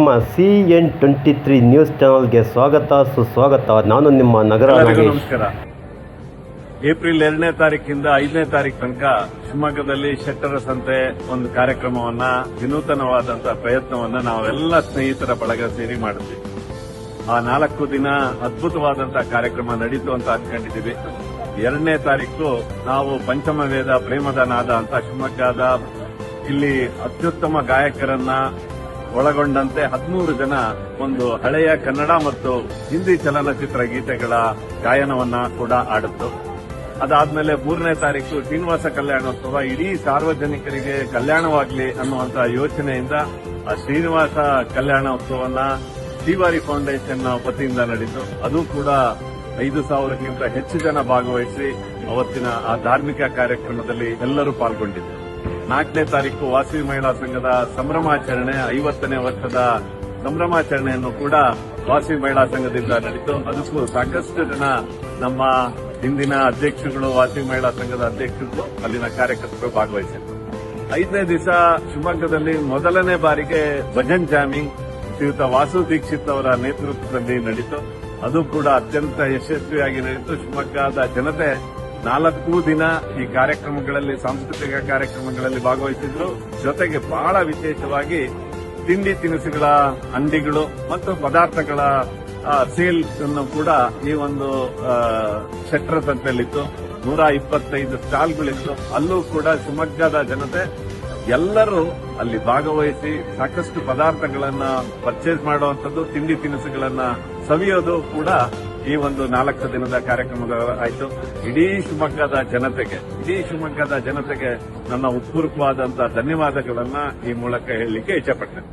ನಮ್ಮ CN23 news ಚಾನಲ್ಗೆ ಸ್ವಾಗತ ಸುಸ್ವಾಗತ. ನಾನು ನಿಮ್ಮ ನಗರ ನಾಗೇಶ್. ನಮಸ್ಕಾರ. ಏಪ್ರಿಲ್ 2ನೇ ತಾರೀಕಿಂದ 5ನೇ ತಾರೀಕು ತನಕ ಶಿವಮೊಗ್ಗದಲ್ಲಿ ಶೆಟ್ಟರ ಸಂತೆ ಒಂದು ಕಾರ್ಯಕ್ರಮವನ್ನ ವಿನೂತನವಾದಂತಹ ಪ್ರಯತ್ನವನ್ನ ನಾವೆಲ್ಲ ಸ್ನೇಹಿತರ ಬಳಗ ಸೇರಿ ಮಾಡಿದ್ವಿ. ಆ 4 ದಿನ ಅದ್ಭುತವಾದಂತಹ ಕಾರ್ಯಕ್ರಮ ನಡೀತು ಅಂತ ಅನ್ಕೊಂಡಿದ್ದೀವಿ. 2ನೇ ತಾರೀಕು ನಾವು ಪಂಚಮ ವೇದ ಪ್ರೇಮದ ನಾದ ಅಂತ ಶಿವಮೊಗ್ಗದ ಇಲ್ಲಿ ಅತ್ಯುತ್ತಮ ಗಾಯಕರನ್ನ ಒಳಗೊಂಡಂತೆ 13 ಜನ ಒಂದು ಹಳೆಯ ಕನ್ನಡ ಮತ್ತು ಹಿಂದಿ ಚಲನಚಿತ್ರ ಗೀತೆಗಳ ಗಾಯನವನ್ನ ಕೂಡ ಆಡಿತ್ತು. ಅದಾದ್ಮೇಲೆ 3ನೇ ತಾರೀಕು ಶ್ರೀನಿವಾಸ ಕಲ್ಯಾಣೋತ್ಸವ ಇಡೀ ಸಾರ್ವಜನಿಕರಿಗೆ ಕಲ್ಯಾಣವಾಗಲಿ ಅನ್ನುವಂತಹ ಯೋಚನೆಯಿಂದ ಆ ಶ್ರೀನಿವಾಸ ಕಲ್ಯಾಣೋತ್ಸವವನ್ನ ಶ್ರೀವಾರಿ ಫೌಂಡೇಶನ್ ವತಿಯಿಂದ ನಡೆಯಿತು. ಅದು ಕೂಡ 5,000ಕ್ಕಿಂತ ಹೆಚ್ಚು ಜನ ಭಾಗವಹಿಸಿ ಅವತ್ತಿನ ಆ ಧಾರ್ಮಿಕ ಕಾರ್ಯಕ್ರಮದಲ್ಲಿ ಎಲ್ಲರೂ ಪಾಲ್ಗೊಂಡಿದ್ದರು. 4ನೇ ತಾರೀಕು ವಾಸವಿ ಮಹಿಳಾ ಸಂಘದ ಸಂಭ್ರಮಾಚರಣೆ 50ನೇ ವರ್ಷದ ಸಂಭ್ರಮಾಚರಣೆಯನ್ನು ಕೂಡ ವಾಸವಿ ಮಹಿಳಾ ಸಂಘದಿಂದ ನಡೆಯಿತು. ಅದಕ್ಕೂ ಸಾಕಷ್ಟು ಜನ ನಮ್ಮ ಹಿಂದಿನ ಅಧ್ಯಕ್ಷರುಗಳು, ವಾಸವಿ ಮಹಿಳಾ ಸಂಘದ ಅಧ್ಯಕ್ಷರು, ಅಲ್ಲಿನ ಕಾರ್ಯಕರ್ತರು ಭಾಗವಹಿಸಿದ್ರು. 5ನೇ ದಿವಸ ಶಿವಮೊಗ್ಗದಲ್ಲಿ ಮೊದಲನೇ ಬಾರಿಗೆ ಭಜನ್ ಜಾಮಿಂಗ್ ಶ್ರೀಯುತ ವಾಸು ದೀಕ್ಷಿತ್ ಅವರ ನೇತೃತ್ವದಲ್ಲಿ ನಡೆಯಿತು. ಅದು ಕೂಡ ಅತ್ಯಂತ ಯಶಸ್ವಿಯಾಗಿ ನಡೆಯಿತು. ಶಿವಮೊಗ್ಗದ ಜನತೆ 4 ದಿನ ಈ ಕಾರ್ಯಕ್ರಮಗಳಲ್ಲಿ, ಸಾಂಸ್ಕೃತಿಕ ಕಾರ್ಯಕ್ರಮಗಳಲ್ಲಿ ಭಾಗವಹಿಸಿದ್ರು. ಜೊತೆಗೆ ಬಹಳ ವಿಶೇಷವಾಗಿ ತಿಂಡಿ ತಿನಿಸುಗಳ ಅಂಗಡಿಗಳು ಮತ್ತು ಪದಾರ್ಥಗಳ ಸೇಲ್ ಅನ್ನು ಕೂಡ ಈ ಒಂದು ಶೆಟ್ಟರ ಸಂತೆಯಲ್ಲಿತ್ತು. 125 ಸ್ಟಾಲ್ಗಳಿತ್ತು. ಅಲ್ಲೂ ಕೂಡ ಶಿವಮೊಗ್ಗದ ಜನತೆ ಎಲ್ಲರೂ ಅಲ್ಲಿ ಭಾಗವಹಿಸಿ ಸಾಕಷ್ಟು ಪದಾರ್ಥಗಳನ್ನ ಪರ್ಚೇಸ್ ಮಾಡುವಂಥದ್ದು, ತಿಂಡಿ ತಿನಿಸುಗಳನ್ನ ಸವಿಯೋದು ಕೂಡ ಈ ಒಂದು 4 ದಿನದ ಕಾರ್ಯಕ್ರಮಗಳಾಯಿತು. ಇಡೀ ಶಿವಮೊಗ್ಗದ ಜನತೆಗೆ ನನ್ನ ಉತ್ಪೂರ್ವವಾದಂತಹ ಧನ್ಯವಾದಗಳನ್ನ ಈ ಮೂಲಕ ಹೇಳಲಿಕ್ಕೆ ಇಷ್ಟಪಡ್ತೇನೆ.